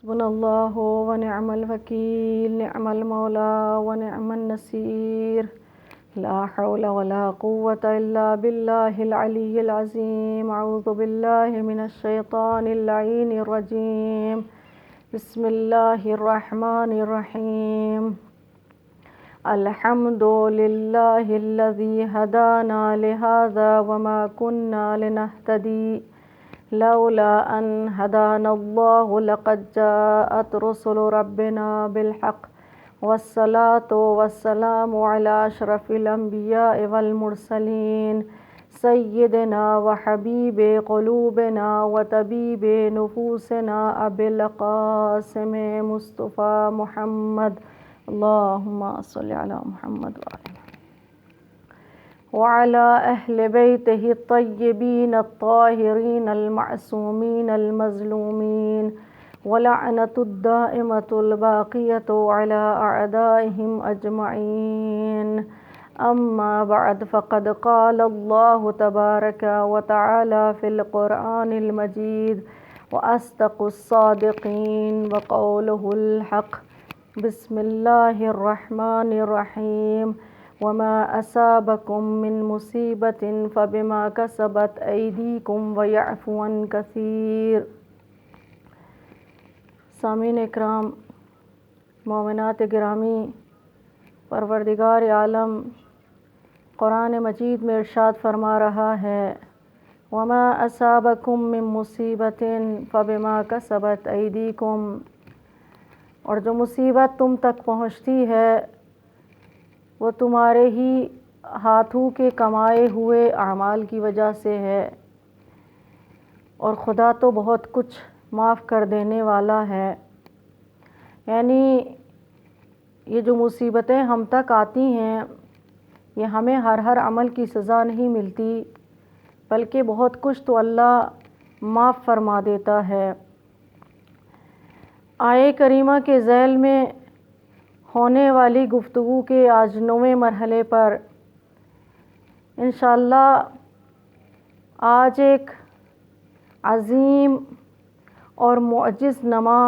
حسبنا اللہ ونعم الوکیل، نعم المولا ونعم النصیر، لا حول ولا قوة الا باللہ العلی العظیم۔ اعوذ باللہ من الشیطان اللعین الرجیم، بسم اللہ الرحمن الرحیم۔ الحمد للہ الذی ہدانا لہذا وما كنا لنہتدی لولا ان ہدانا اللہ لقد جاءت رسل ربنا بالحق والصلاة والسلام علی اشرف الانبیاء والمرسلین سیدنا وحبیب قلوبنا وطبیب نفوسنا ابی القاسم مصطفیٰ محمد، اللہم صلی علی محمد وعلی اہل بیتہ الطیبین الطاہرین المعصومین المظلومین، ولعنۃ الدائمۃ الباقیۃ علی اعدائہم اجمعین۔ اما بعد فقد قال اللہ تبارک وتعالی فی القرآن المجید واصدق الصادقین وقولہ الحق۔ بسم اللہ الرحمن الرحیم۔ وما اصابکم من مصیبت فبما کسبت ایدیکم ویعفو عن کثیر۔ سامعین اکرام، مومنات گرامی، پروردگار عالم قرآن مجید میں ارشاد فرما رہا ہے، وما اصابکم من مصیبت فبما کسبت ایدیکم، اور جو مصیبت تم تک پہنچتی ہے وہ تمہارے ہی ہاتھوں کے کمائے ہوئے اعمال کی وجہ سے ہے، اور خدا تو بہت کچھ معاف کر دینے والا ہے۔ یعنی یہ جو مصیبتیں ہم تک آتی ہیں یہ ہمیں ہر عمل کی سزا نہیں ملتی، بلکہ بہت کچھ تو اللہ معاف فرما دیتا ہے۔ آیے کریمہ کے ذیل میں ہونے والی گفتگو کے آج 9ویں مرحلے پر انشاءاللہ آج ایک عظیم اور معجز نما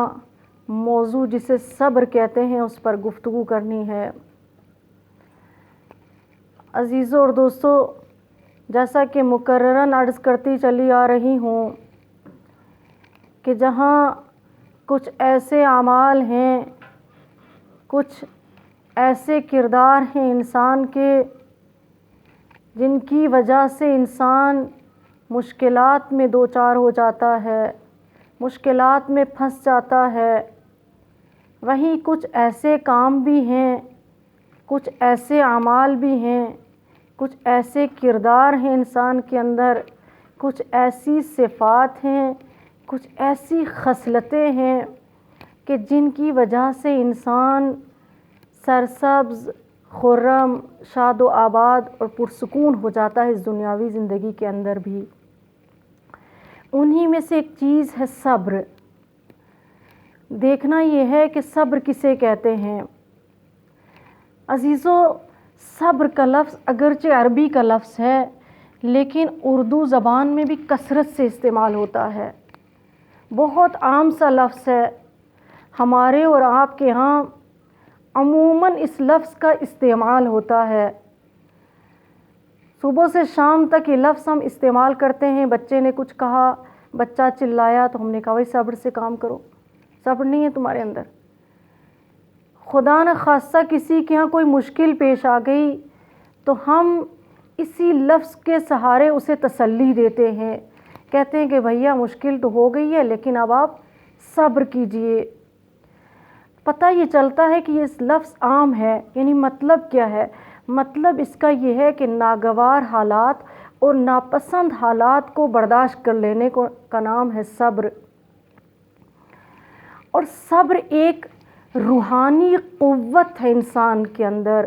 موضوع جسے صبر کہتے ہیں اس پر گفتگو کرنی ہے۔ عزیزوں اور دوستو، جیسا کہ مکرراً عرض کرتی چلی آ رہی ہوں کہ جہاں کچھ ایسے اعمال ہیں، کچھ ایسے کردار ہیں انسان کے جن کی وجہ سے انسان مشکلات میں دوچار ہو جاتا ہے، مشکلات میں پھنس جاتا ہے، وہیں کچھ ایسے کام بھی ہیں، کچھ ایسے اعمال بھی ہیں، کچھ ایسے کردار ہیں انسان کے اندر، کچھ ایسی صفات ہیں، کچھ ایسی خصلتیں ہیں کہ جن کی وجہ سے انسان سرسبز، خرم، شاد و آباد اور پرسکون ہو جاتا ہے اس دنیاوی زندگی کے اندر بھی۔ انہی میں سے ایک چیز ہے صبر۔ دیکھنا یہ ہے کہ صبر کسے کہتے ہیں۔ عزیزو، صبر کا لفظ اگرچہ عربی کا لفظ ہے لیکن اردو زبان میں بھی کثرت سے استعمال ہوتا ہے، بہت عام سا لفظ ہے۔ ہمارے اور آپ کے ہاں عموماً اس لفظ کا استعمال ہوتا ہے، صبح سے شام تک یہ لفظ ہم استعمال کرتے ہیں۔ بچے نے کچھ کہا، بچہ چلایا تو ہم نے کہا بھائی صبر سے کام کرو، صبر نہیں ہے تمہارے اندر۔ خدا نہ خواستہ کسی کے ہاں کوئی مشکل پیش آ گئی تو ہم اسی لفظ کے سہارے اسے تسلی دیتے ہیں، کہتے ہیں کہ بھیا مشکل تو ہو گئی ہے لیکن اب آپ صبر کیجئے۔ پتہ یہ چلتا ہے کہ یہ لفظ عام ہے، یعنی مطلب کیا ہے؟ مطلب اس کا یہ ہے کہ ناگوار حالات اور ناپسند حالات کو برداشت کر لینے کا نام ہے صبر۔ اور صبر ایک روحانی قوت ہے انسان کے اندر،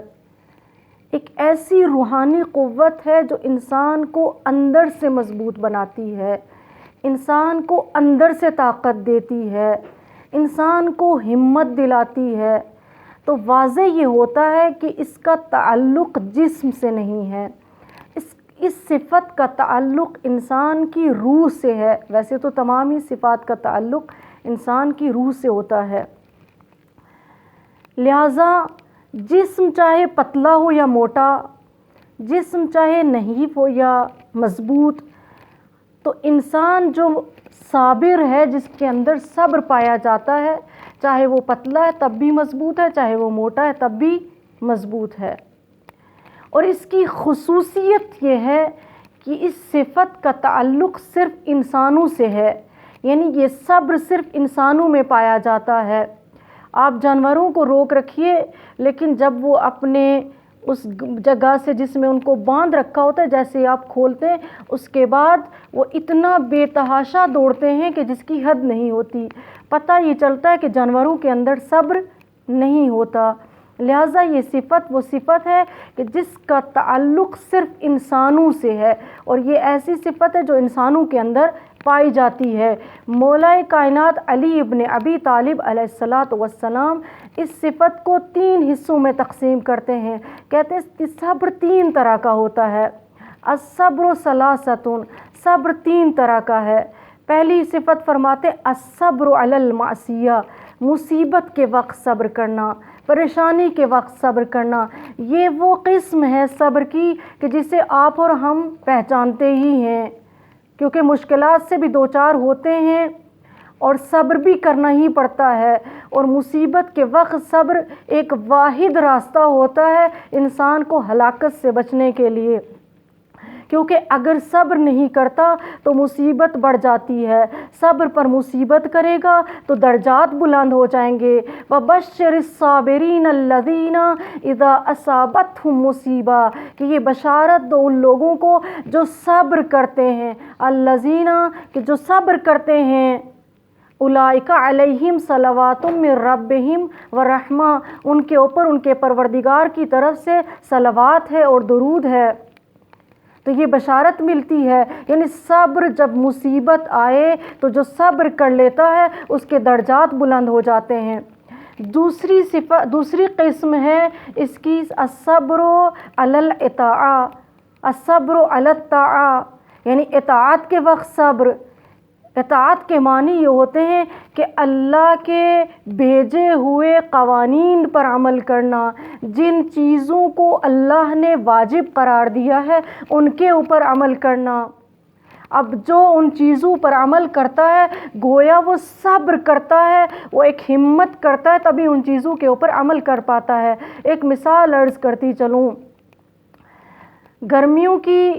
ایک ایسی روحانی قوت ہے جو انسان کو اندر سے مضبوط بناتی ہے، انسان کو اندر سے طاقت دیتی ہے، انسان کو ہمت دلاتی ہے۔ تو واضح یہ ہوتا ہے کہ اس کا تعلق جسم سے نہیں ہے، اس صفت کا تعلق انسان کی روح سے ہے۔ ویسے تو تمام ہی صفات کا تعلق انسان کی روح سے ہوتا ہے۔ لہٰذا جسم چاہے پتلا ہو یا موٹا، جسم چاہے نحیف ہو یا مضبوط، تو انسان جو صابر ہے، جس کے اندر صبر پایا جاتا ہے، چاہے وہ پتلا ہے تب بھی مضبوط ہے، چاہے وہ موٹا ہے تب بھی مضبوط ہے۔ اور اس کی خصوصیت یہ ہے کہ اس صفت کا تعلق صرف انسانوں سے ہے، یعنی یہ صبر صرف انسانوں میں پایا جاتا ہے۔ آپ جانوروں کو روک رکھیے، لیکن جب وہ اپنے اس جگہ سے جس میں ان کو باندھ رکھا ہوتا ہے، جیسے آپ کھولتے ہیں، اس کے بعد وہ اتنا بے تحاشا دوڑتے ہیں کہ جس کی حد نہیں ہوتی۔ پتہ یہ چلتا ہے کہ جانوروں کے اندر صبر نہیں ہوتا۔ لہٰذا یہ صفت وہ صفت ہے کہ جس کا تعلق صرف انسانوں سے ہے، اور یہ ایسی صفت ہے جو انسانوں کے اندر پائی جاتی ہے۔ مولا کائنات علی ابن ابی طالب علیہ السلام اس صفت کو 3 حصوں میں تقسیم کرتے ہیں۔ کہتے ہیں کہ صبر 3 طرح کا ہوتا ہے۔ الصبر ثلاثۃ، صبر 3 طرح کا ہے۔ پہلی صفت فرماتے الصبر علی المعصیہ، مصیبت کے وقت صبر کرنا، پریشانی کے وقت صبر کرنا۔ یہ وہ قسم ہے صبر کی کہ جسے آپ اور ہم پہچانتے ہی ہیں، کیونکہ مشکلات سے بھی دوچار ہوتے ہیں اور صبر بھی کرنا ہی پڑتا ہے۔ اور مصیبت کے وقت صبر ایک واحد راستہ ہوتا ہے انسان کو ہلاکت سے بچنے کے لیے، کیونکہ اگر صبر نہیں کرتا تو مصیبت بڑھ جاتی ہے، صبر پر مصیبت کرے گا تو درجات بلند ہو جائیں گے۔ وَبَشِّرِ الصَّابِرِينَ الَّذِينَ إِذَا أَصَابَتْهُمْ مُصِیبَۃٌ، کہ یہ بشارت دو ان لوگوں کو جو صبر کرتے ہیں، الَّذِينَ کہ جو صبر کرتے ہیں، اولئک علیہم صلوات من ربہم ورحمہ، ان کے اوپر ان کے پروردگار کی طرف سے صلوات ہے اور درود ہے۔ تو یہ بشارت ملتی ہے، یعنی صبر جب مصیبت آئے تو جو صبر کر لیتا ہے اس کے درجات بلند ہو جاتے ہیں۔ دوسری قسم ہے اس کی الصبر علی الاطاعہ، الصبر علی الطاعہ، یعنی اطاعت کے وقت صبر۔ اطاعت کے معنی یہ ہوتے ہیں کہ اللہ کے بھیجے ہوئے قوانین پر عمل کرنا، جن چیزوں کو اللہ نے واجب قرار دیا ہے ان کے اوپر عمل کرنا۔ اب جو ان چیزوں پر عمل کرتا ہے گویا وہ صبر کرتا ہے، وہ ایک ہمت کرتا ہے، تبھی ان چیزوں کے اوپر عمل کر پاتا ہے۔ ایک مثال عرض کرتی چلوں، گرمیوں کی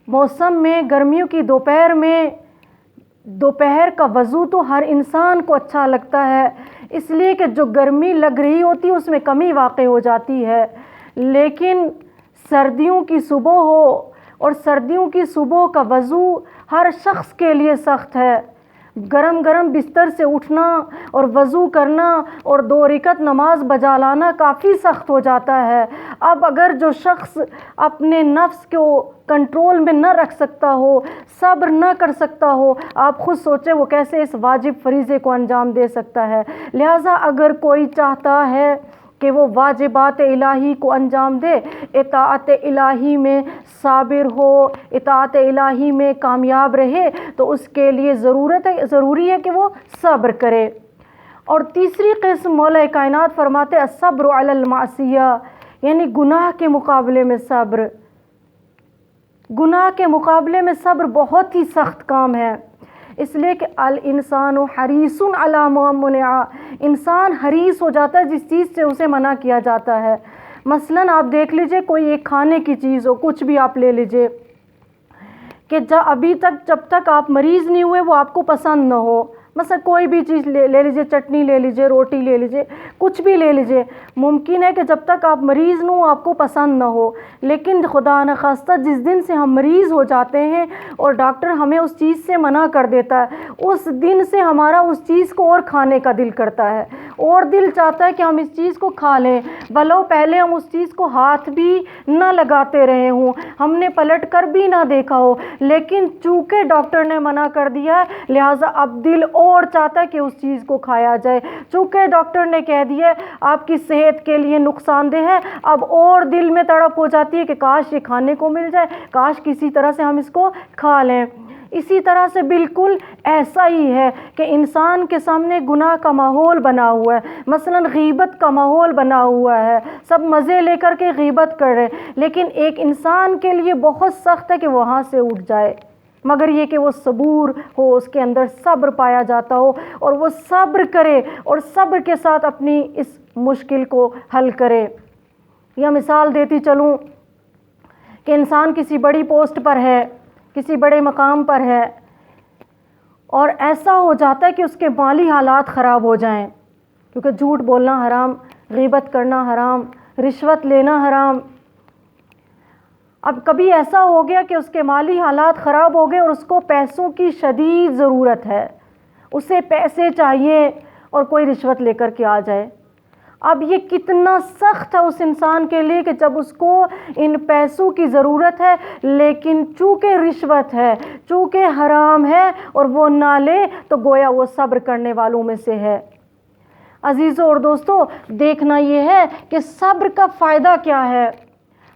موسم میں، گرمیوں کی دوپہر میں، دوپہر کا وضو تو ہر انسان کو اچھا لگتا ہے، اس لیے کہ جو گرمی لگ رہی ہوتی ہے اس میں کمی واقع ہو جاتی ہے۔ لیکن سردیوں کی صبح ہو اور سردیوں کی صبح کا وضو ہر شخص کے لیے سخت ہے۔ گرم گرم بستر سے اٹھنا اور وضو کرنا اور 2 رکعت نماز بجا لانا کافی سخت ہو جاتا ہے۔ اب اگر جو شخص اپنے نفس کو کنٹرول میں نہ رکھ سکتا ہو، صبر نہ کر سکتا ہو، آپ خود سوچیں وہ کیسے اس واجب فریضے کو انجام دے سکتا ہے۔ لہٰذا اگر کوئی چاہتا ہے کہ وہ واجبات الہی کو انجام دے، اطاعت الہی میں صابر ہو، اطاعت الہی میں کامیاب رہے، تو اس کے لیے ضروری ہے کہ وہ صبر کرے۔ اور تیسری قسم مولا کائنات فرماتے الصبر علی المعصیہ، یعنی گناہ کے مقابلے میں صبر۔ گناہ کے مقابلے میں صبر بہت ہی سخت کام ہے، اس لیے کہ الانسان حریص علی ما منع، انسان حریص ہو جاتا ہے جس چیز سے اسے منع کیا جاتا ہے۔ مثلاً آپ دیکھ لیجئے کوئی ایک کھانے کی چیز ہو، کچھ بھی آپ لے لیجئے، کہ ابھی تک جب تک آپ مریض نہیں ہوئے وہ آپ کو پسند نہ ہو۔ مثلا کوئی بھی چیز لے لیجئے، چٹنی لے لیجئے، روٹی لے لیجئے، کچھ بھی لے لیجئے، ممکن ہے کہ جب تک آپ مریض نہ ہو آپ کو پسند نہ ہو، لیکن خدا نخواستہ جس دن سے ہم مریض ہو جاتے ہیں اور ڈاکٹر ہمیں اس چیز سے منع کر دیتا ہے، اس دن سے ہمارا اس چیز کو اور کھانے کا دل کرتا ہے، اور دل چاہتا ہے کہ ہم اس چیز کو کھا لیں، بھلو پہلے ہم اس چیز کو ہاتھ بھی نہ لگاتے رہے ہوں، ہم نے پلٹ کر بھی نہ دیکھا ہو، لیکن چونکہ ڈاکٹر نے منع کر دیا ہے لہٰذا اب دل اور چاہتا ہے کہ اس چیز کو کھایا جائے، چونکہ ڈاکٹر نے کہہ دیا ہے آپ کی صحت کے لیے نقصان دہ ہے، اب اور دل میں تڑپ ہو جاتی ہے کہ کاش یہ کھانے کو مل جائے، کاش کسی طرح سے ہم اس کو کھا لیں۔ اسی طرح سے بالکل ایسا ہی ہے کہ انسان کے سامنے گناہ کا ماحول بنا ہوا ہے، مثلا غیبت کا ماحول بنا ہوا ہے، سب مزے لے کر کے غیبت کر رہے ہیں، لیکن ایک انسان کے لیے بہت سخت ہے کہ وہاں سے اٹھ جائے، مگر یہ کہ وہ صبور ہو، اس کے اندر صبر پایا جاتا ہو اور وہ صبر کرے اور صبر کے ساتھ اپنی اس مشکل کو حل کرے۔ یا مثال دیتی چلوں کہ انسان کسی بڑی پوسٹ پر ہے، کسی بڑے مقام پر ہے، اور ایسا ہو جاتا ہے کہ اس کے مالی حالات خراب ہو جائیں، کیونکہ جھوٹ بولنا حرام، غیبت کرنا حرام، رشوت لینا حرام۔ اب کبھی ایسا ہو گیا کہ اس کے مالی حالات خراب ہو گئے اور اس کو پیسوں کی شدید ضرورت ہے، اسے پیسے چاہیے اور کوئی رشوت لے کر کے آ جائے۔ اب یہ کتنا سخت ہے اس انسان کے لیے کہ جب اس کو ان پیسوں کی ضرورت ہے، لیکن چونکہ رشوت ہے، چونکہ حرام ہے اور وہ نہ لے، تو گویا وہ صبر کرنے والوں میں سے ہے۔ عزیزوں اور دوستوں، دیکھنا یہ ہے کہ صبر کا فائدہ کیا ہے،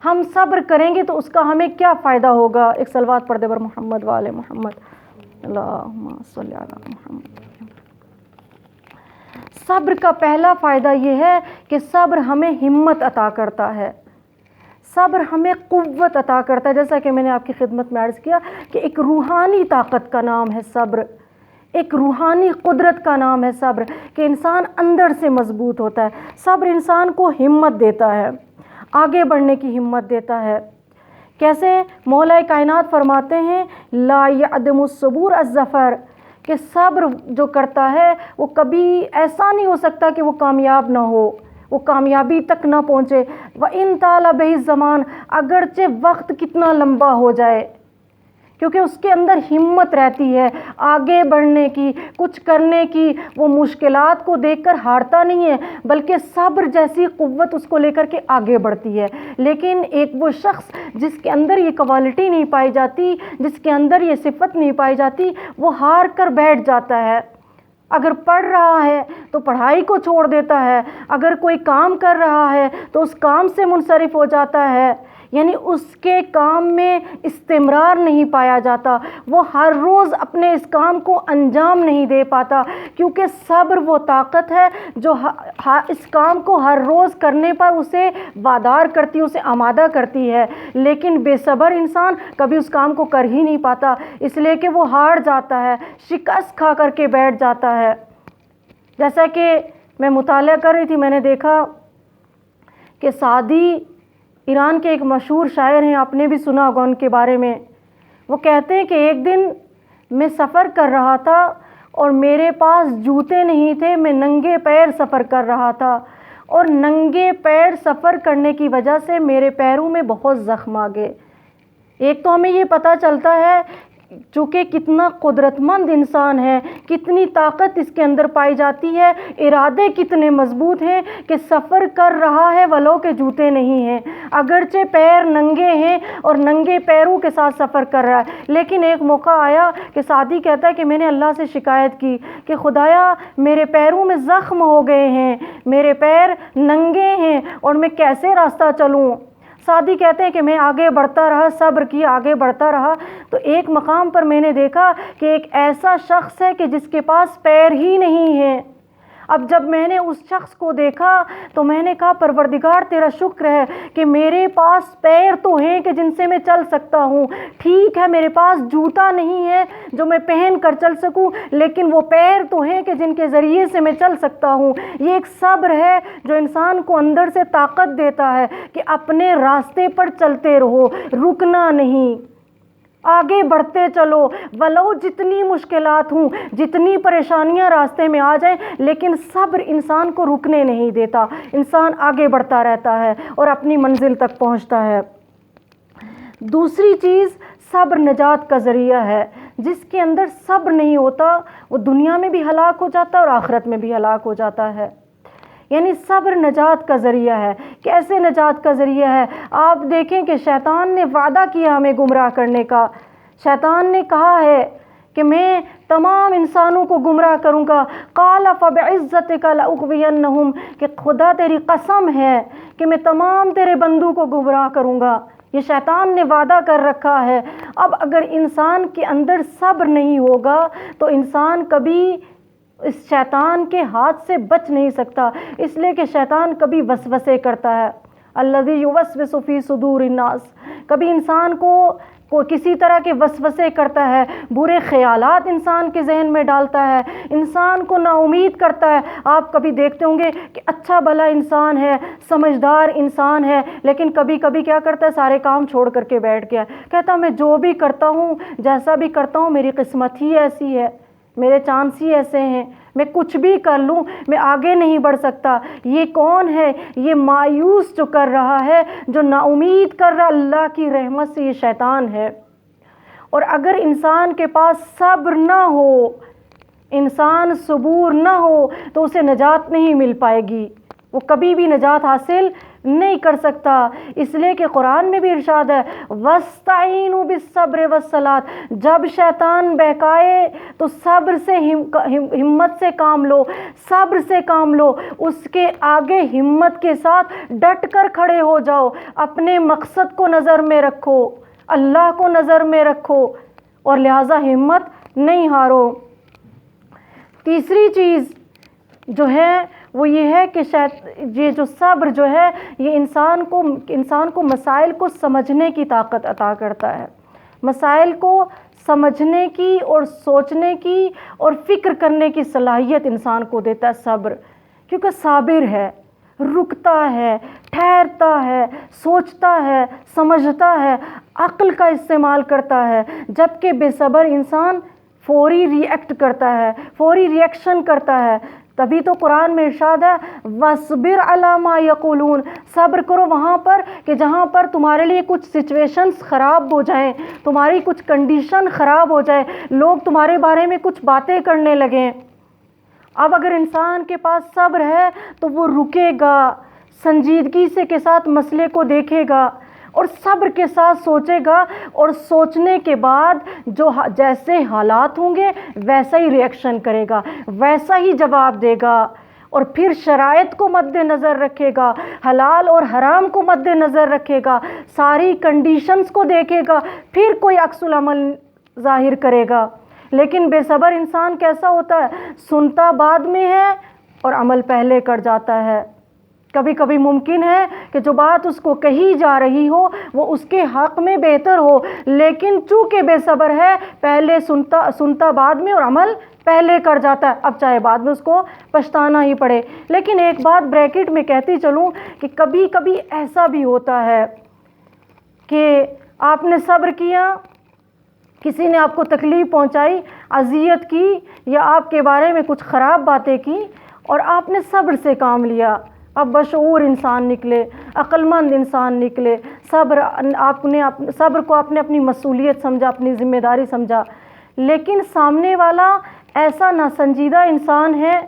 ہم صبر کریں گے تو اس کا ہمیں کیا فائدہ ہوگا۔ ایک صلوات پڑھ دے بر محمد وآل محمد، اللہم صلی علی محمد۔ صبر کا پہلا فائدہ یہ ہے کہ صبر ہمیں ہمت عطا کرتا ہے، صبر ہمیں قوت عطا کرتا ہے، جیسا کہ میں نے آپ کی خدمت میں عرض کیا کہ ایک روحانی طاقت کا نام ہے صبر، ایک روحانی قدرت کا نام ہے صبر، کہ انسان اندر سے مضبوط ہوتا ہے۔ صبر انسان کو ہمت دیتا ہے، آگے بڑھنے کی ہمت دیتا ہے۔ کیسے؟ مولا کائنات فرماتے ہیں لا یعدم الصبور الظفر، کہ صبر جو کرتا ہے وہ کبھی ایسا نہیں ہو سکتا کہ وہ کامیاب نہ ہو، وہ کامیابی تک نہ پہنچے۔ وَإِن طَالَ بِهِ الزَّمَانُ، اگرچہ وقت کتنا لمبا ہو جائے، کیونکہ اس کے اندر ہمت رہتی ہے آگے بڑھنے کی، کچھ کرنے کی، وہ مشکلات کو دیکھ کر ہارتا نہیں ہے، بلکہ صبر جیسی قوت اس کو لے کر کے آگے بڑھتی ہے۔ لیکن ایک وہ شخص جس کے اندر یہ کوالٹی نہیں پائی جاتی، جس کے اندر یہ صفت نہیں پائی جاتی، وہ ہار کر بیٹھ جاتا ہے۔ اگر پڑھ رہا ہے تو پڑھائی کو چھوڑ دیتا ہے، اگر کوئی کام کر رہا ہے تو اس کام سے منصرف ہو جاتا ہے، یعنی اس کے کام میں استمرار نہیں پایا جاتا، وہ ہر روز اپنے اس کام کو انجام نہیں دے پاتا، کیونکہ صبر وہ طاقت ہے جو اس کام کو ہر روز کرنے پر اسے وادار کرتی، اسے آمادہ کرتی ہے۔ لیکن بے صبر انسان کبھی اس کام کو کر ہی نہیں پاتا، اس لیے کہ وہ ہار جاتا ہے، شکست کھا کر کے بیٹھ جاتا ہے۔ جیسا کہ میں مطالعہ کر رہی تھی، میں نے دیکھا کہ سعدی ایران کے ایک مشہور شاعر ہیں، آپ نے بھی سنا ہوگا ان کے بارے میں۔ وہ کہتے ہیں کہ ایک دن میں سفر کر رہا تھا اور میرے پاس جوتے نہیں تھے، میں ننگے پیر سفر کر رہا تھا، اور ننگے پیر سفر کرنے کی وجہ سے میرے پیروں میں بہت زخم آ گئے۔ ایک تو ہمیں یہ پتہ چلتا ہے چونکہ کتنا قدرت مند انسان ہے، کتنی طاقت اس کے اندر پائی جاتی ہے، ارادے کتنے مضبوط ہیں کہ سفر کر رہا ہے ولو کہ جوتے نہیں ہیں، اگرچہ پیر ننگے ہیں اور ننگے پیروں کے ساتھ سفر کر رہا ہے۔ لیکن ایک موقع آیا کہ سعدی کہتا ہے کہ میں نے اللہ سے شکایت کی کہ خدایا میرے پیروں میں زخم ہو گئے ہیں، میرے پیر ننگے ہیں اور میں کیسے راستہ چلوں۔ سعدی کہتے ہیں کہ میں آگے بڑھتا رہا، صبر کیا، آگے بڑھتا رہا، تو ایک مقام پر میں نے دیکھا کہ ایک ایسا شخص ہے کہ جس کے پاس پیر ہی نہیں ہے۔ اب جب میں نے اس شخص کو دیکھا تو میں نے کہا پروردگار تیرا شکر ہے کہ میرے پاس پیر تو ہیں کہ جن سے میں چل سکتا ہوں، ٹھیک ہے میرے پاس جوتا نہیں ہے جو میں پہن کر چل سکوں، لیکن وہ پیر تو ہیں کہ جن کے ذریعے سے میں چل سکتا ہوں۔ یہ ایک صبر ہے جو انسان کو اندر سے طاقت دیتا ہے کہ اپنے راستے پر چلتے رہو، رکنا نہیں، آگے بڑھتے چلو، ولو جتنی مشکلات ہوں، جتنی پریشانیاں راستے میں آ جائیں، لیکن صبر انسان کو رکنے نہیں دیتا، انسان آگے بڑھتا رہتا ہے اور اپنی منزل تک پہنچتا ہے۔ دوسری چیز، صبر نجات کا ذریعہ ہے۔ جس کے اندر صبر نہیں ہوتا وہ دنیا میں بھی ہلاک ہو جاتا ہے اور آخرت میں بھی ہلاک ہو جاتا ہے۔ یعنی صبر نجات کا ذریعہ ہے۔ کیسے نجات کا ذریعہ ہے؟ آپ دیکھیں کہ شیطان نے وعدہ کیا ہمیں گمراہ کرنے کا، شیطان نے کہا ہے کہ میں تمام انسانوں کو گمراہ کروں گا، قال فبعزتک لاغوینہم، کہ خدا تیری قسم ہے کہ میں تمام تیرے بندوں کو گمراہ کروں گا۔ یہ شیطان نے وعدہ کر رکھا ہے۔ اب اگر انسان کے اندر صبر نہیں ہوگا تو انسان کبھی اس شیطان کے ہاتھ سے بچ نہیں سکتا، اس لیے کہ شیطان کبھی وسوسے کرتا ہے، الذی یوسوس فی صدور الناس، کبھی انسان کو کسی طرح کے وسوسے کرتا ہے، برے خیالات انسان کے ذہن میں ڈالتا ہے، انسان کو نا امید کرتا ہے۔ آپ کبھی دیکھتے ہوں گے کہ اچھا بھلا انسان ہے، سمجھدار انسان ہے، لیکن کبھی کبھی کیا کرتا ہے، سارے کام چھوڑ کر کے بیٹھ گیا، کہتا میں جو بھی کرتا ہوں، جیسا بھی کرتا ہوں، میری قسمت ہی ایسی ہے، میرے چانس ہی ایسے ہیں، میں کچھ بھی کر لوں میں آگے نہیں بڑھ سکتا۔ یہ کون ہے؟ یہ مایوس جو کر رہا ہے، جو نا امید کر رہا اللہ کی رحمت سے، یہ شیطان ہے۔ اور اگر انسان کے پاس صبر نہ ہو، انسان صبور نہ ہو، تو اسے نجات نہیں مل پائے گی، وہ کبھی بھی نجات حاصل نہیں کر سکتا۔ اس لیے کہ قرآن میں بھی ارشاد ہے وَاسْتَعِینُوا بِالصَّبْرِ وَالصَّلَاةِ، جب شیطان بہکائے تو صبر سے ہمت سے کام لو، صبر سے کام لو، اس کے آگے ہمت کے ساتھ ڈٹ کر کھڑے ہو جاؤ، اپنے مقصد کو نظر میں رکھو، اللہ کو نظر میں رکھو، اور لہٰذا ہمت نہیں ہارو۔ تیسری چیز جو ہے وہ یہ ہے کہ یہ جو صبر جو ہے یہ انسان کو مسائل کو سمجھنے کی طاقت عطا کرتا ہے، مسائل کو سمجھنے کی اور سوچنے کی اور فکر کرنے کی صلاحیت انسان کو دیتا ہے صبر، کیونکہ صابر ہے، رکتا ہے، ٹھہرتا ہے، سوچتا ہے، سمجھتا ہے، عقل کا استعمال کرتا ہے، جبکہ بے صبر انسان فوری ریئیکٹ کرتا ہے، فوری ریئیکشن کرتا ہے۔ تبھی تو قرآن میں ارشاد ہے وَاصْبِرْ عَلَىٰ مَا يَقُولُونَ، صبر کرو وہاں پر کہ جہاں پر تمہارے لیے کچھ سچویشنز خراب ہو جائیں، تمہاری کچھ کنڈیشن خراب ہو جائے، لوگ تمہارے بارے میں کچھ باتیں کرنے لگیں۔ اب اگر انسان کے پاس صبر ہے تو وہ رکے گا، سنجیدگی سے کے ساتھ مسئلے کو دیکھے گا اور صبر کے ساتھ سوچے گا، اور سوچنے کے بعد جو جیسے حالات ہوں گے ویسا ہی ریئیکشن کرے گا، ویسا ہی جواب دے گا، اور پھر شرائط کو مد نظر رکھے گا، حلال اور حرام کو مد نظر رکھے گا، ساری کنڈیشنز کو دیکھے گا، پھر کوئی عکس العمل ظاہر کرے گا۔ لیکن بے صبر انسان کیسا ہوتا ہے؟ سنتا بعد میں ہے اور عمل پہلے کر جاتا ہے۔ کبھی کبھی ممکن ہے کہ جو بات اس کو کہی جا رہی ہو وہ اس کے حق میں بہتر ہو، لیکن چونکہ بے صبر ہے پہلے سنتا بعد میں اور عمل پہلے کر جاتا ہے، اب چاہے بعد میں اس کو پچھتانا ہی پڑے۔ لیکن ایک بات بریکٹ میں کہتی چلوں کہ کبھی کبھی ایسا بھی ہوتا ہے کہ آپ نے صبر کیا، کسی نے آپ کو تکلیف پہنچائی، اذیت کی، یا آپ کے بارے میں کچھ خراب باتیں کی، اور آپ نے صبر سے کام لیا، اب بشعور انسان نکلے، عقل مند انسان نکلے، صبر کو آپ نے اپنی مسئولیت سمجھا، اپنی ذمہ داری سمجھا، لیکن سامنے والا ایسا ناسنجیدہ انسان ہے،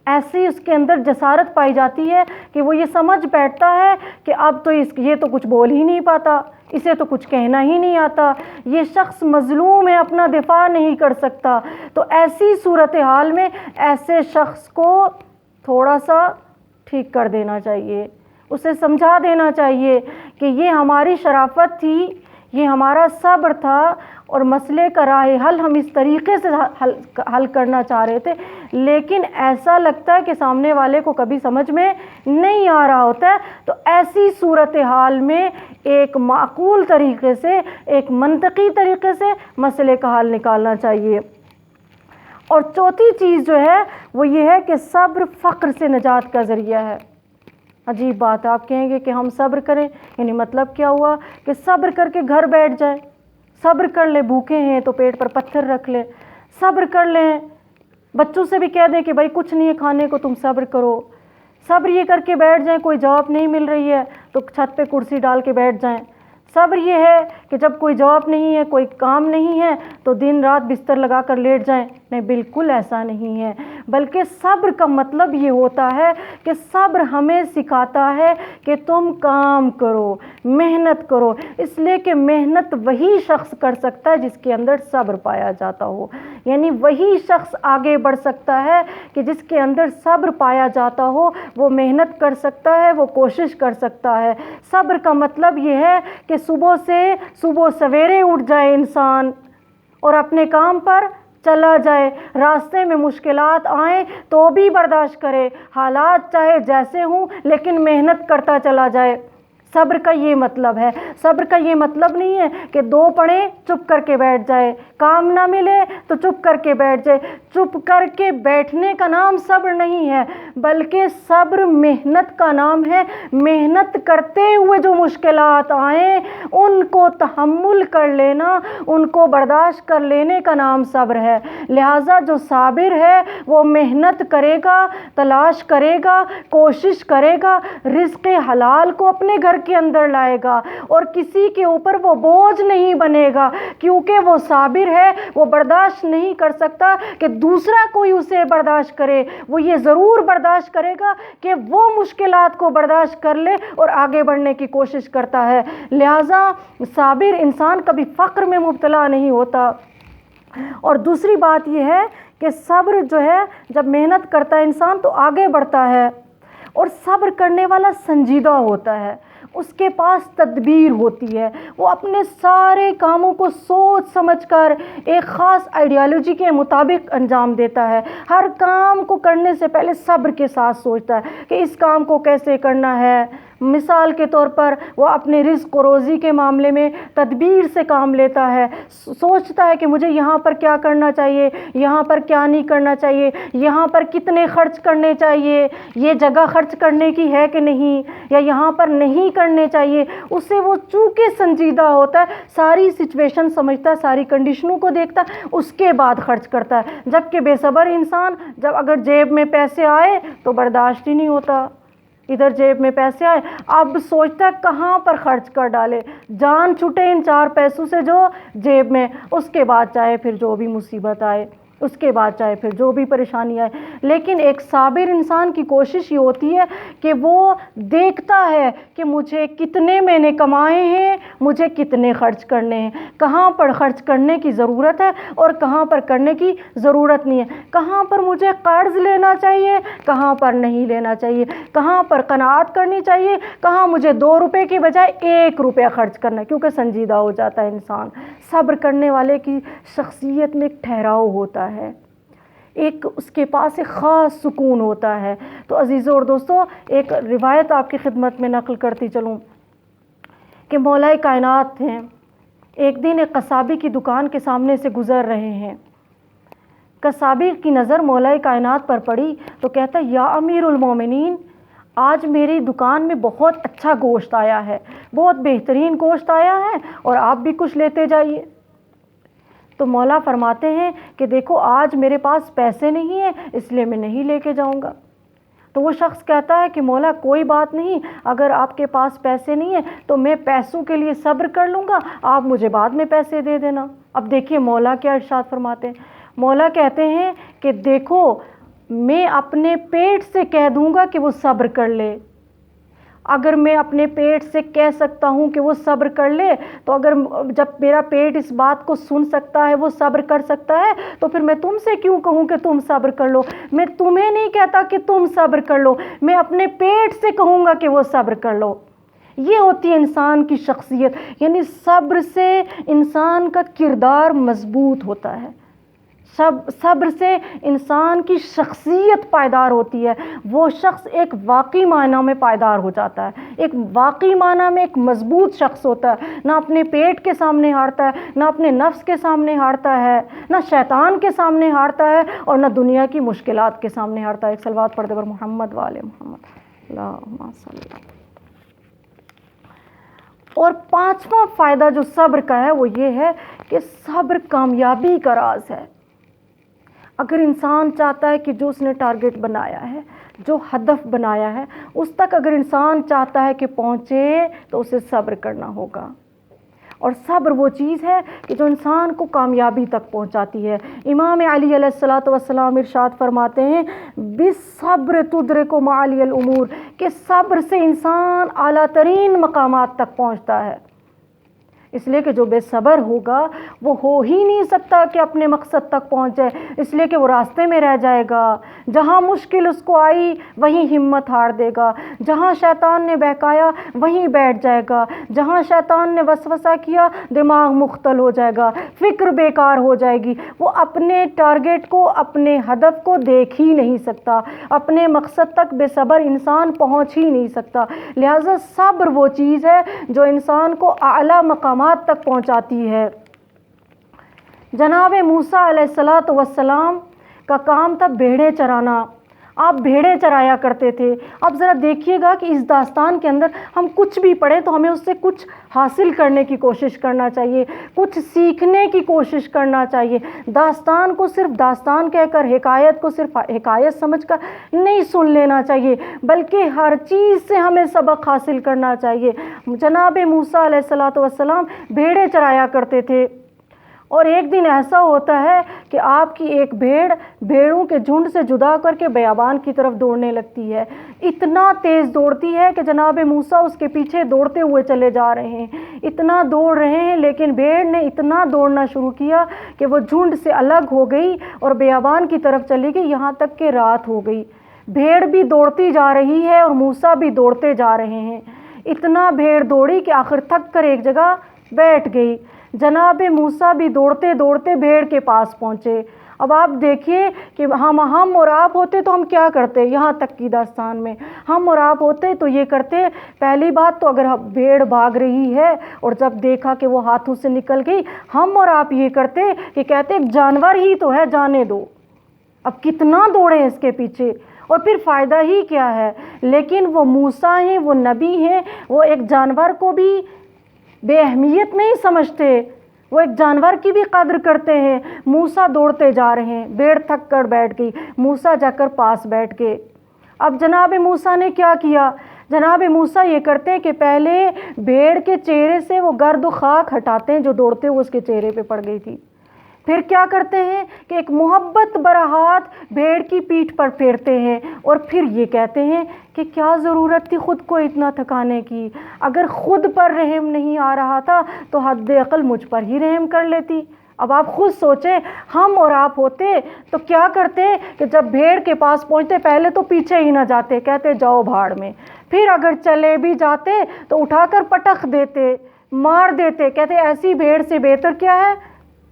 ایسی اس کے اندر جسارت پائی جاتی ہے کہ وہ یہ سمجھ بیٹھتا ہے کہ اب تو یہ تو کچھ بول ہی نہیں پاتا، اسے تو کچھ کہنا ہی نہیں آتا، یہ شخص مظلوم ہے، اپنا دفاع نہیں کر سکتا۔ تو ایسی صورتحال میں ایسے شخص کو تھوڑا سا ٹھیک کر دینا چاہیے، اسے سمجھا دینا چاہیے کہ یہ ہماری شرافت تھی، یہ ہمارا صبر تھا، اور مسئلے کا راہ حل ہم اس طریقے سے حل کرنا چاہ رہے تھے، لیکن ایسا لگتا ہے کہ سامنے والے کو کبھی سمجھ میں نہیں آ رہا ہوتا ہے۔ تو ایسی صورتحال میں ایک معقول طریقے سے، ایک منطقی طریقے سے مسئلے کا حل نکالنا چاہیے۔ اور چوتھی چیز جو ہے وہ یہ ہے کہ صبر فقر سے نجات کا ذریعہ ہے۔ عجیب بات ہے، آپ کہیں گے کہ ہم صبر کریں، یعنی مطلب کیا ہوا کہ صبر کر کے گھر بیٹھ جائیں، صبر کر لیں، بھوکے ہیں تو پیٹ پر پتھر رکھ لیں، صبر کر لیں، بچوں سے بھی کہہ دیں کہ بھائی کچھ نہیں ہے کھانے کو، تم صبر کرو، صبر یہ کر کے بیٹھ جائیں، کوئی جاب نہیں مل رہی ہے تو چھت پہ کرسی ڈال کے بیٹھ جائیں، صبر یہ ہے کہ جب کوئی جاب نہیں ہے، کوئی کام نہیں ہے تو دن رات بستر لگا کر لیٹ جائیں۔ نہیں، بالکل ایسا نہیں ہے، بلکہ صبر کا مطلب یہ ہوتا ہے کہ صبر ہمیں سکھاتا ہے کہ تم کام کرو، محنت کرو، اس لیے کہ محنت وہی شخص کر سکتا ہے جس کے اندر صبر پایا جاتا ہو، یعنی وہی شخص آگے بڑھ سکتا ہے کہ جس کے اندر صبر پایا جاتا ہو، وہ محنت کر سکتا ہے، وہ کوشش کر سکتا ہے۔ صبر کا مطلب یہ ہے کہ صبح سویرے اٹھ جائے انسان اور اپنے کام پر چلا جائے، راستے میں مشکلات آئیں تو بھی برداشت کرے، حالات چاہے جیسے ہوں لیکن محنت کرتا چلا جائے۔ صبر کا یہ مطلب ہے۔ صبر کا یہ مطلب نہیں ہے کہ دو پڑھیں چپ کر کے بیٹھ جائے، کام نہ ملے تو چپ کر کے بیٹھ جائے۔ چپ کر کے بیٹھنے کا نام صبر نہیں ہے، بلکہ صبر محنت کا نام ہے۔ محنت کرتے ہوئے جو مشکلات آئیں ان کو تحمل کر لینا، ان کو برداشت کر لینے کا نام صبر ہے۔ لہٰذا جو صابر ہے وہ محنت کرے گا، تلاش کرے گا، کوشش کرے گا، رزق حلال کو اپنے گھر کے اندر لائے گا اور کسی کے اوپر وہ بوجھ نہیں بنے گا، کیونکہ وہ صابر ہے۔ وہ برداشت نہیں کر سکتا کہ دوسرا کوئی اسے برداشت کرے، وہ یہ ضرور برداشت کرے گا کہ وہ مشکلات کو برداشت کر لے اور آگے بڑھنے کی کوشش کرتا ہے۔ لہٰذا صابر انسان کبھی فقر میں مبتلا نہیں ہوتا۔ اور دوسری بات یہ ہے کہ صبر جو ہے، جب محنت کرتا ہے انسان تو آگے بڑھتا ہے، اور صبر کرنے والا سنجیدہ ہوتا ہے، اس کے پاس تدبیر ہوتی ہے، وہ اپنے سارے کاموں کو سوچ سمجھ کر ایک خاص آئیڈیالوجی کے مطابق انجام دیتا ہے۔ ہر کام کو کرنے سے پہلے صبر کے ساتھ سوچتا ہے کہ اس کام کو کیسے کرنا ہے۔ مثال کے طور پر وہ اپنے رزق و روزی کے معاملے میں تدبیر سے کام لیتا ہے، سوچتا ہے کہ مجھے یہاں پر کیا کرنا چاہیے، یہاں پر کیا نہیں کرنا چاہیے، یہاں پر کتنے خرچ کرنے چاہیے، یہ جگہ خرچ کرنے کی ہے کہ نہیں، یا یہاں پر نہیں کرنے چاہیے۔ اس سے وہ چونکہ سنجیدہ ہوتا ہے، ساری سچویشن سمجھتا ہے، ساری کنڈیشنوں کو دیکھتا ہے، اس کے بعد خرچ کرتا ہے۔ جبکہ بے صبر انسان جب اگر جیب میں پیسے آئے تو برداشت ہی نہیں ہوتا، ادھر جیب میں پیسے آئے اب سوچتا ہے کہاں پر خرچ کر ڈالے، جان چھوٹے ان 4 پیسوں سے جو جیب میں، اس کے بعد چاہے پھر جو بھی مصیبت آئے، اس کے بعد چاہے پھر جو بھی پریشانی آئے۔ لیکن ایک صابر انسان کی کوشش یہ ہوتی ہے کہ وہ دیکھتا ہے کہ مجھے کتنے میں نے کمائے ہیں، مجھے کتنے خرچ کرنے ہیں، کہاں پر خرچ کرنے کی ضرورت ہے اور کہاں پر کرنے کی ضرورت نہیں ہے، کہاں پر مجھے قرض لینا چاہیے، کہاں پر نہیں لینا چاہیے، کہاں پر قناعت کرنی چاہیے، کہاں مجھے 2 روپے کی بجائے 1 روپیہ خرچ کرنا ہے، کیونکہ سنجیدہ ہو جاتا ہے انسان۔ صبر کرنے والے کی شخصیت میں ایک ٹھہراؤ ہوتا ہے، ایک اس کے پاس ایک خاص سکون ہوتا ہے۔ تو عزیزوں اور دوستوں، ایک روایت آپ کی خدمت میں نقل کرتی چلوں کہ مولا کائنات ہیں، ایک دن ایک قصابی کی دکان کے سامنے سے گزر رہے ہیں۔ قصابی کی نظر مولا کائنات پر پڑی تو کہتا ہے، یا امیر المومنین، آج میری دکان میں بہت اچھا گوشت آیا ہے، بہت بہترین گوشت آیا ہے، اور آپ بھی کچھ لیتے جائیے۔ تو مولا فرماتے ہیں کہ دیکھو آج میرے پاس پیسے نہیں ہیں، اس لیے میں نہیں لے کے جاؤں گا۔ تو وہ شخص کہتا ہے کہ مولا کوئی بات نہیں، اگر آپ کے پاس پیسے نہیں ہیں تو میں پیسوں کے لیے صبر کر لوں گا، آپ مجھے بعد میں پیسے دے دینا۔ اب دیکھیے مولا کیا ارشاد فرماتے ہیں، مولا کہتے ہیں کہ دیکھو میں اپنے پیٹ سے کہہ دوں گا کہ وہ صبر کر لے۔ اگر میں اپنے پیٹ سے کہہ سکتا ہوں کہ وہ صبر کر لے، تو اگر جب میرا پیٹ اس بات کو سن سکتا ہے، وہ صبر کر سکتا ہے، تو پھر میں تم سے کیوں کہوں کہ تم صبر کر لو؟ میں تمہیں نہیں کہتا کہ تم صبر کر لو، میں اپنے پیٹ سے کہوں گا کہ وہ صبر کر لو۔ یہ ہوتی ہے انسان کی شخصیت، یعنی صبر سے انسان کا کردار مضبوط ہوتا ہے، صبر سے انسان کی شخصیت پائیدار ہوتی ہے، وہ شخص ایک واقعی معنی میں پائیدار ہو جاتا ہے، ایک واقعی معنی میں ایک مضبوط شخص ہوتا ہے، نہ اپنے پیٹ کے سامنے ہارتا ہے، نہ اپنے نفس کے سامنے ہارتا ہے، نہ شیطان کے سامنے ہارتا ہے، اور نہ دنیا کی مشکلات کے سامنے ہارتا ہے۔ ایک صلوات پڑھ دے بر محمد وآل محمد، اللہم صلی۔ اور 5واں فائدہ جو صبر کا ہے وہ یہ ہے کہ صبر کامیابی کا راز ہے۔ اگر انسان چاہتا ہے کہ جو اس نے ٹارگٹ بنایا ہے، جو ہدف بنایا ہے، اس تک اگر انسان چاہتا ہے کہ پہنچے تو اسے صبر کرنا ہوگا۔ اور صبر وہ چیز ہے کہ جو انسان کو کامیابی تک پہنچاتی ہے۔ امام علی علیہ الصلوۃ والسلام ارشاد فرماتے ہیں، بالصبر تدرک معالی الامور، کہ صبر سے انسان اعلیٰ ترین مقامات تک پہنچتا ہے، اس لیے کہ جو بے صبر ہوگا وہ ہو ہی نہیں سکتا کہ اپنے مقصد تک پہنچ جائے، اس لیے کہ وہ راستے میں رہ جائے گا، جہاں مشکل اس کو آئی وہیں ہمت ہار دے گا، جہاں شیطان نے بہکایا وہیں بیٹھ جائے گا، جہاں شیطان نے وسوسہ کیا دماغ مختل ہو جائے گا، فکر بیکار ہو جائے گی، وہ اپنے ٹارگٹ کو، اپنے ہدف کو دیکھ ہی نہیں سکتا، اپنے مقصد تک بے صبر انسان پہنچ ہی نہیں سکتا۔ لہٰذا صبر وہ چیز ہے جو انسان کو اعلیٰ مقامات تک پہنچاتی ہے۔ جناب موسیٰ علیہ السلام کا کام تھا بھیڑیں چرانا، آپ بھیڑیں چرایا کرتے تھے۔ اب ذرا دیکھیے گا کہ اس داستان کے اندر ہم کچھ بھی پڑھیں تو ہمیں اس سے کچھ حاصل کرنے کی کوشش کرنا چاہیے، کچھ سیکھنے کی کوشش کرنا چاہیے۔ داستان کو صرف داستان کہہ کر، حکایت کو صرف حکایت سمجھ کر نہیں سن لینا چاہیے، بلکہ ہر چیز سے ہمیں سبق حاصل کرنا چاہیے۔ جناب موسیٰ علیہ السلام بھیڑیں چرایا کرتے تھے، اور ایک دن ایسا ہوتا ہے کہ آپ کی ایک بھیڑ بھیڑوں کے جھنڈ سے جدا کر کے بیابان کی طرف دوڑنے لگتی ہے، اتنا تیز دوڑتی ہے کہ جناب موسیٰ اس کے پیچھے دوڑتے ہوئے چلے جا رہے ہیں، اتنا دوڑ رہے ہیں، لیکن بھیڑ نے اتنا دوڑنا شروع کیا کہ وہ جھنڈ سے الگ ہو گئی اور بیابان کی طرف چلی گئی، یہاں تک کہ رات ہو گئی۔ بھیڑ بھی دوڑتی جا رہی ہے اور موسیٰ بھی دوڑتے جا رہے ہیں، اتنا بھیڑ دوڑی کہ آخر تھک کر ایک جگہ بیٹھ گئی۔ جناب موسیٰ بھی دوڑتے دوڑتے بھیڑ کے پاس پہنچے۔ اب آپ دیکھیے کہ ہم اور آپ ہوتے تو ہم کیا کرتے، یہاں تک کی داستان میں ہم اور آپ ہوتے تو یہ کرتے، پہلی بات تو اگر بھیڑ بھاگ رہی ہے اور جب دیکھا کہ وہ ہاتھوں سے نکل گئی، ہم اور آپ یہ کرتے کہ کہتے ایک جانور ہی تو ہے، جانے دو، اب کتنا دوڑے اس کے پیچھے اور پھر فائدہ ہی کیا ہے۔ لیکن وہ موسیٰ ہیں، وہ نبی ہیں، وہ ایک جانور کو بھی بے اہمیت نہیں سمجھتے، وہ ایک جانور کی بھی قدر کرتے ہیں۔ موسیٰ دوڑتے جا رہے ہیں، بھیڑ تھک کر بیٹھ گئی، موسیٰ جا کر پاس بیٹھ گئے۔ اب جناب موسیٰ نے کیا کیا؟ جناب موسیٰ یہ کرتے ہیں کہ پہلے بھیڑ کے چہرے سے وہ گرد و خاک ہٹاتے ہیں جو دوڑتے ہوئے اس کے چہرے پہ پڑ گئی تھی، پھر کیا کرتے ہیں کہ ایک محبت برا ہاتھ بھیڑ کی پیٹھ پر پھیرتے ہیں اور پھر یہ کہتے ہیں کہ کیا ضرورت تھی خود کو اتنا تھکانے کی، اگر خود پر رحم نہیں آ رہا تھا تو حد اقل مجھ پر ہی رحم کر لیتی۔ اب آپ خود سوچیں، ہم اور آپ ہوتے تو کیا کرتے کہ جب بھیڑ کے پاس پہنچتے پہلے تو پیچھے ہی نہ جاتے، کہتے جاؤ بھاڑ میں، پھر اگر چلے بھی جاتے تو اٹھا کر پٹخ دیتے، مار دیتے، کہتے ایسی بھیڑ سے بہتر کیا ہے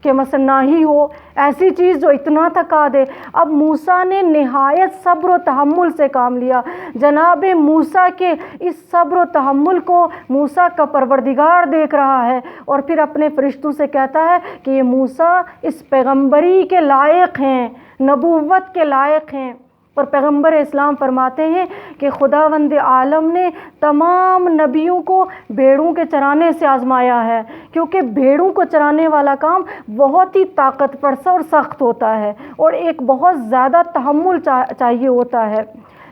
کہ مثلا نہ ہی ہو، ایسی چیز جو اتنا تھکا دے۔ اب موسیٰ نے نہایت صبر و تحمل سے کام لیا۔ جناب موسیٰ کے اس صبر و تحمل کو موسیٰ کا پروردگار دیکھ رہا ہے اور پھر اپنے فرشتوں سے کہتا ہے کہ یہ موسیٰ اس پیغمبری کے لائق ہیں، نبوت کے لائق ہیں۔ اور پیغمبر اسلام فرماتے ہیں کہ خداوند عالم نے تمام نبیوں کو بھیڑوں کے چرانے سے آزمایا ہے، کیونکہ بھیڑوں کو چرانے والا کام بہت ہی طاقت فرسا اور سخت ہوتا ہے اور ایک بہت زیادہ تحمل چاہیے ہوتا ہے۔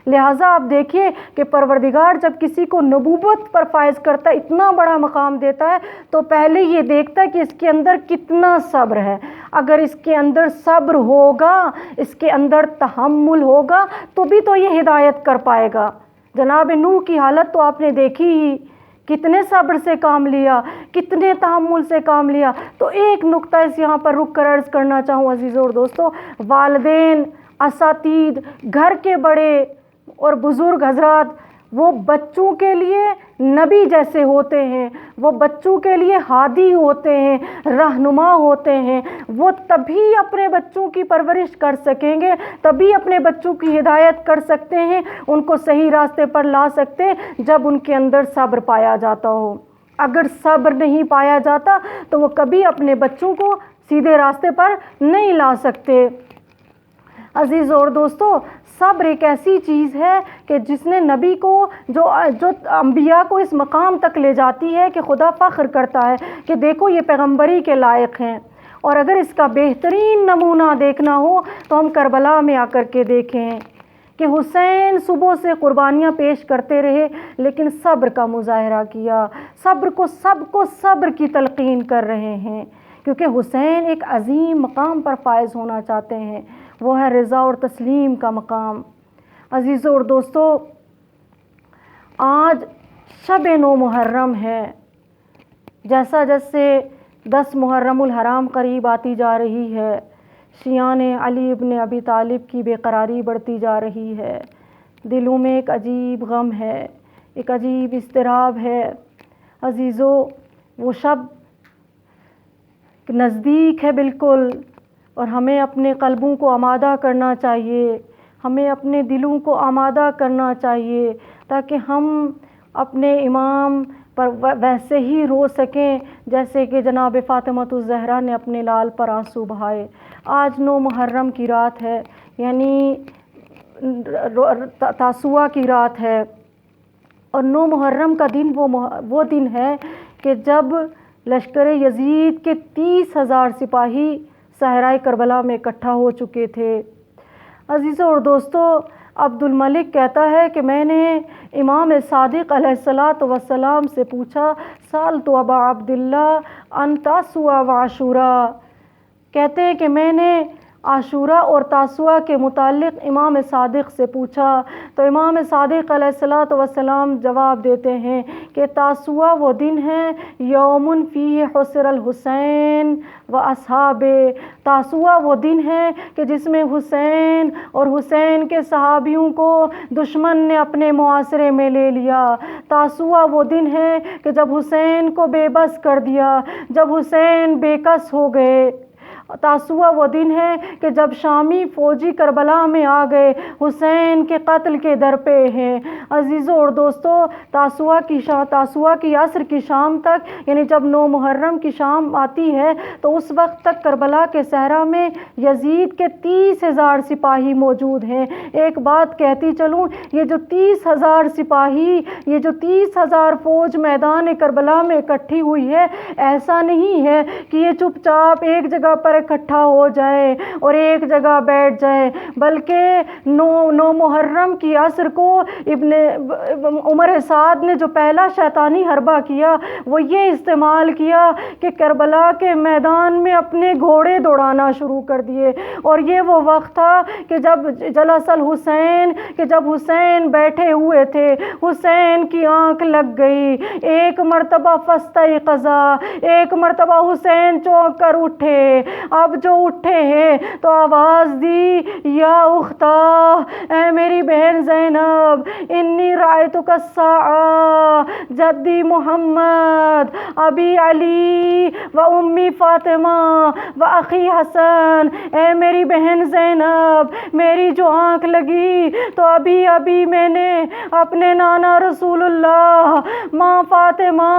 لہٰذا آپ دیکھیے کہ پروردگار جب کسی کو نبوت پر فائز کرتا ہے، اتنا بڑا مقام دیتا ہے، تو پہلے یہ دیکھتا ہے کہ اس کے اندر کتنا صبر ہے۔ اگر اس کے اندر صبر ہوگا، اس کے اندر تحمل ہوگا تو بھی تو یہ ہدایت کر پائے گا۔ جناب نوح کی حالت تو آپ نے دیکھی ہی، کتنے صبر سے کام لیا، کتنے تحمل سے کام لیا۔ تو ایک نقطہ اس یہاں پر رک کر عرض کرنا چاہوں عزیزوں اور دوستوں، والدین، اساتید، گھر کے بڑے اور بزرگ حضرات وہ بچوں کے لیے نبی جیسے ہوتے ہیں، وہ بچوں کے لیے ہادی ہوتے ہیں، رہنما ہوتے ہیں۔ وہ تبھی اپنے بچوں کی پرورش کر سکیں گے، تبھی اپنے بچوں کی ہدایت کر سکتے ہیں، ان کو صحیح راستے پر لا سکتے جب ان کے اندر صبر پایا جاتا ہو۔ اگر صبر نہیں پایا جاتا تو وہ کبھی اپنے بچوں کو سیدھے راستے پر نہیں لا سکتے۔ عزیز اور دوستو، صبر ایک ایسی چیز ہے کہ جس نے نبی کو جو انبیاء کو اس مقام تک لے جاتی ہے کہ خدا فخر کرتا ہے کہ دیکھو یہ پیغمبری کے لائق ہیں۔ اور اگر اس کا بہترین نمونہ دیکھنا ہو تو ہم کربلا میں آ کر کے دیکھیں کہ حسین صبح سے قربانیاں پیش کرتے رہے لیکن صبر کا مظاہرہ کیا، سب کو صبر کی تلقین کر رہے ہیں، کیونکہ حسین ایک عظیم مقام پر فائز ہونا چاہتے ہیں، وہ ہے رضا اور تسلیم کا مقام۔ عزیزوں اور دوستو، آج شب 9 محرم ہے. جیسا جیسے 10 محرم الحرام قریب آتی جا رہی ہے، شیعان علی ابن ابی طالب کی بے قراری بڑھتی جا رہی ہے. دلوں میں ایک عجیب غم ہے، ایک عجیب اضطراب ہے. عزیزو، وہ شب نزدیک ہے بالکل، اور ہمیں اپنے قلبوں کو آمادہ کرنا چاہیے، ہمیں اپنے دلوں کو آمادہ کرنا چاہیے تاکہ ہم اپنے امام پر ویسے ہی رو سکیں جیسے کہ جناب فاطمۃ الزہرا نے اپنے لال پر آنسو بہائے. آج 9 محرم کی رات ہے، یعنی تاسوعہ کی رات ہے، اور 9 محرم کا دن وہ دن ہے کہ جب لشکر یزید کے 30,000 سپاہی صحرائے کربلا میں اکٹھا ہو چکے تھے. عزیزوں اور دوستو، عبد الملک کہتا ہے کہ میں نے امام صادق علیہ الصلاۃ والسلام سے پوچھا، سألت ابا عبداللہ عن تاسوعہ و عاشوراء. کہتے ہیں کہ میں نے عاشوراء اور تاسوعہ کے متعلق امام صادق سے پوچھا، تو امام صادق علیہ الصلاۃ والسلام جواب دیتے ہیں کہ تاسوعہ وہ دن ہے یوم فیہ حسر الحسین و اصحابہ. تاسوعہ وہ دن ہے کہ جس میں حسین اور حسین کے صحابیوں کو دشمن نے اپنے معاصرے میں لے لیا. تاسوعہ وہ دن ہے کہ جب حسین کو بے بس کر دیا، جب حسین بے کس ہو گئے. تاسوعہ وہ دن ہے کہ جب شامی فوجی کربلا میں آ گئے، حسین کے قتل کے در پہ ہیں. عزیزوں اور دوستو، تاسوعہ کی عصر کی شام تک، یعنی جب 9 محرم کی شام آتی ہے تو اس وقت تک کربلا کے صحرا میں یزید کے 30,000 سپاہی موجود ہیں. ایک بات کہتی چلوں، یہ جو 30,000 سپاہی، یہ جو 30,000 فوج میدان کربلا میں اکٹھی ہوئی ہے، ایسا نہیں ہے کہ یہ چپ چاپ ایک جگہ پر اکٹھا ہو جائے اور ایک جگہ بیٹھ جائے، بلکہ 9 محرم کی عصر کو ابن عمر سعد نے جو پہلا شیطانی حربہ کیا وہ یہ استعمال کیا کہ کربلا کے میدان میں اپنے گھوڑے دوڑانا شروع کر دیے. اور یہ وہ وقت تھا کہ جب جلس الحسین، کہ جب حسین بیٹھے ہوئے تھے، حسین کی آنکھ لگ گئی. ایک مرتبہ فاستیقظا، ایک مرتبہ حسین چونک کر اٹھے. اب جو اٹھے ہیں تو آواز دی، یا اختہ، اے میری بہن زینب، انی رأیتک الساعہ جدی محمد ابی علی و امی فاطمہ و اخی حسن. اے میری بہن زینب، میری جو آنکھ لگی تو ابھی میں نے اپنے نانا رسول اللہ، ماں فاطمہ،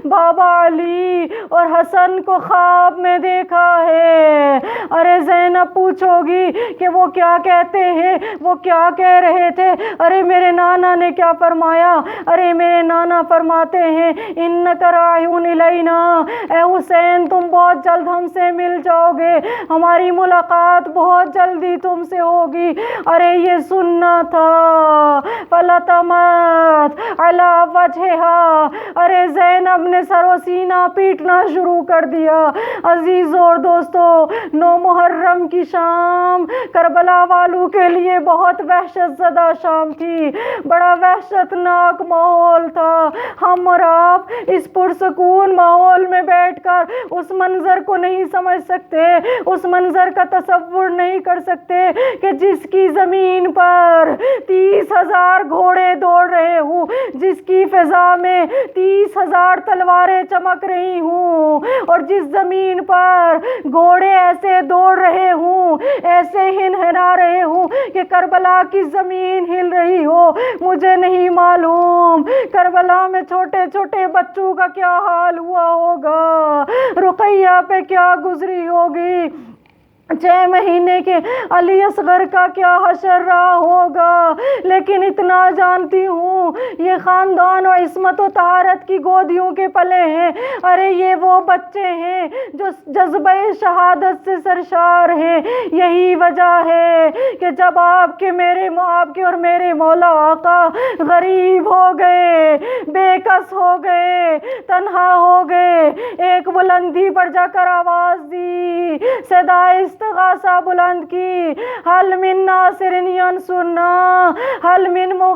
بابا علی اور حسن کو خواب میں دیکھا ہے. ارے زینب پوچھو گی کہ وہ کیا کہتے ہیں، وہ کیا کہہ رہے تھے؟ ارے میرے نانا نے کیا فرمایا؟ ارے میرے نانا فرماتے ہیں، انک راحون الینا، اے حسین تم بہت جلد ہم سے مل جاؤ گے، ہماری ملاقات بہت جلدی تم سے ہوگی. ارے یہ سننا تھا. فلطمت علی وجہہا، ارے زینب نے سر و سینہ پیٹنا شروع کر دیا. عزیزوں اور دوستو، 9 محرم کی شام کربلا والوں کے لیے بہت وحشت زدہ شام تھی، بڑا وحشت ناک ماحول تھا. ہم اور آپ اس پرسکون ماحول میں بیٹھ کر اس منظر کو نہیں سمجھ سکتے، اس منظر کا تصور نہیں کر سکتے کہ جس کی زمین پر 30,000 گھوڑے دوڑ رہے ہوں، جس کی فضا میں 30,000 تلواریں چمک رہی ہوں، اور جس زمین پر گھوڑے ایسے دوڑ رہے ہوں، ایسے ہنہنا رہے ہوں کہ کربلا کی زمین ہل رہی ہو. مجھے نہیں معلوم کربلا میں چھوٹے چھوٹے بچوں کا کیا حال ہوا ہوگا، رقیہ پہ کیا گزری ہوگی، 6 مہینے کے علی اصغر کا کیا حشر رہا ہوگا. لیکن اتنا جانتی ہوں، یہ خاندان و عصمت و طہارت کی گودیوں کے پلے ہیں. ارے یہ وہ بچے ہیں جو جذبہ شہادت سے سرشار ہیں. یہی وجہ ہے کہ جب آپ کے اور میرے مولا آقا غریب ہو گئے، بے کس ہو گئے، تنہا ہو گئے، ایک بلندی پر جا کر آواز دی، صدائے استغاثہ بلند کی، حل من ناصر ینصرنا، حل من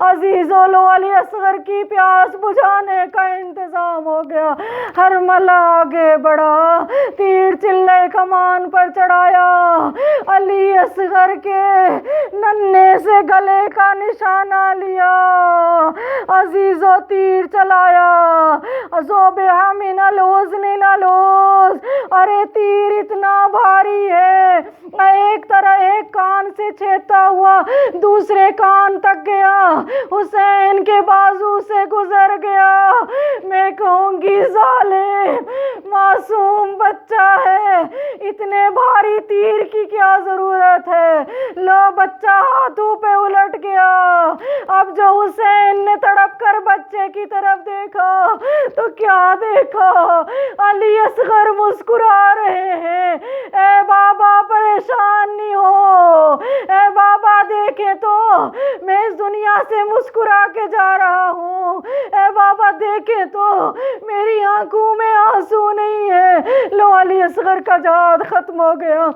عزیزوں لو علی اصغر کی پیاس بجھانے کا انتظام ہو گیا۔ حرملہ آگے بڑھا، تیر چلے کمان پر چڑھایا، علی اصغر کے ننھے سے گلے کا نشانہ لیا، عزیزوں تیر چلایا، ذوبہ من الحزن الحوز، ارے تیر اتنا بھاری ہے، ایک کان سے چھیدتا ہوا دوسرے کان تک گیا، حسین کے بازو سے گزر گیا۔ میں کہوں گی ظالم، معصوم بچہ ہے، اتنے بھاری تیر کی کیا ضرورت ہے؟ لو بچہ ہاتھوں پہ الٹ گیا۔ اب جو حسین نے تڑپ کر بچے کی طرف دیکھا تو کیا دیکھا؟ علی اصغر مسکرا رہے ہیں۔ اے بابا پریشان نہیں ہو، اے بابا دیکھیں تو میں اس دنیا سے مسکرا کے جا رہا ہوں، اے بابا دیکھیں تو میری آنکھوں میں آنسو نہیں ہے۔ لو علی اصغر کا جہاد ختم ہو گیا،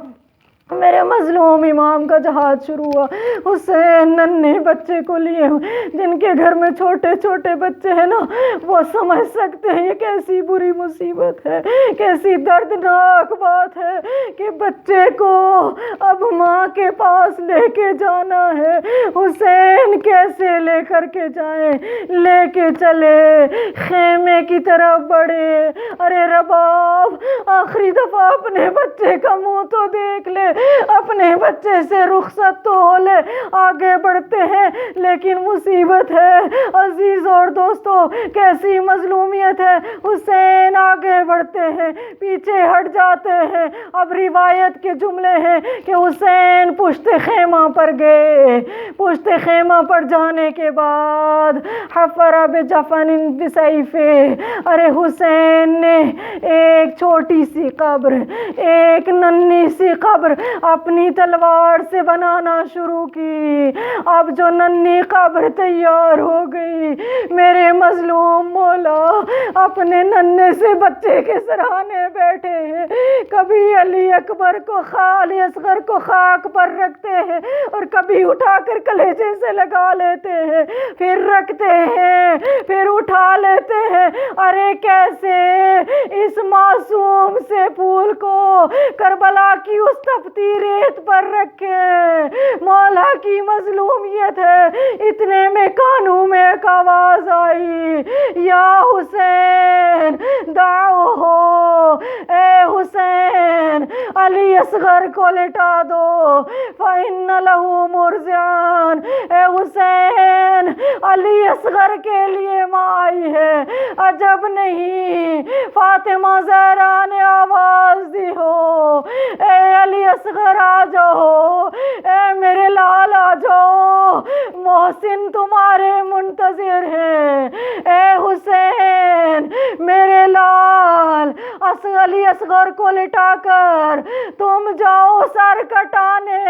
میرے مظلوم امام کا جہاد شروع ہوا۔ حسین ننھے بچے کو لیے، جن کے گھر میں چھوٹے چھوٹے بچے ہیں نا، وہ سمجھ سکتے ہیں یہ کیسی بری مصیبت ہے، کیسی دردناک بات ہے کہ بچے کو اب ماں کے پاس لے کے جانا ہے۔ حسین کیسے لے کر کے جائیں؟ لے کے چلے، خیمے کی طرف بڑھے۔ ارے رباب آخری دفعہ اپنے بچے کا منہ تو دیکھ لے، اپنے بچے سے رخصت تو ہو لے۔ آگے بڑھتے ہیں لیکن مصیبت ہے عزیز اور دوستو، کیسی مظلومیت ہے۔ حسین آگے بڑھتے ہیں، پیچھے ہٹ جاتے ہیں۔ اب روایت کے جملے ہیں کہ حسین پشت خیمہ پر گئے، پشت خیمہ پر جانے کے بعد حفر بجفن بسیفہ، ارے حسین نے ایک چھوٹی سی قبر، ایک ننھی سی قبر اپنی تلوار سے بنانا شروع کی۔ اب جو ننھی قبر تیار ہو گئی، میرے مظلوم مولا اپنے ننھے سے بچے کے سرانے بیٹھے ہیں۔ کبھی علی اکبر کو، علی اصغر کو خاک پر رکھتے ہیں اور کبھی اٹھا کر کلیجے سے لگا لیتے ہیں، پھر رکھتے ہیں، پھر اٹھا لیتے ہیں۔ ارے کیسے اس معصوم سے پھول کو کربلا کی اس تپتی ریت پر رکھے؟ مولا کی مظلومیت ہے۔ اتنے میں کانوں میں ایک آواز آئی، یا حسین دعوہ، اے حسین علی اصغر کو لٹا دو، فَإِنَّ لَهُ مُرْضِعًا، اے حسین علی اصغر کے لیے ماں آئی ہے۔ عجب نہیں فاطمہ زہرا نے آواز دی ہو، اے علی اصغر آ جاؤ، اے میرے لال آ جاؤ، محسن تمہارے منتظر ہیں۔ اے حسین میرے لال، علی اصغر کو لٹا کر تم جاؤ سر کٹانے،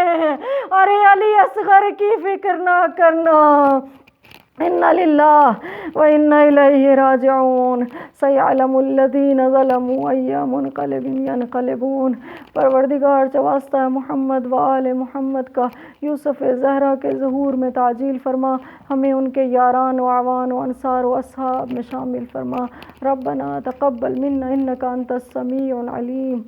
ارے علی اصغر کی فکر نہ کرنا۔ اِنَّ لِلَّهِ وَإِنَّ إِلَيْهِ راجعون، سَيَعْلَمُ الَّذِينَ ظَلَمُوا أَيَّ مُنقَلِبٍ يَنقَلِبُونَ۔ پروردگار جو واسطہ محمد و آل محمد کا یوسف زہرا کے ظہور میں تعجیل فرما، ہمیں ان کے یاران و اعوان و انصار و اصحاب میں شامل فرما۔ ربنا تقبل منا انک انت السمیع العلیم۔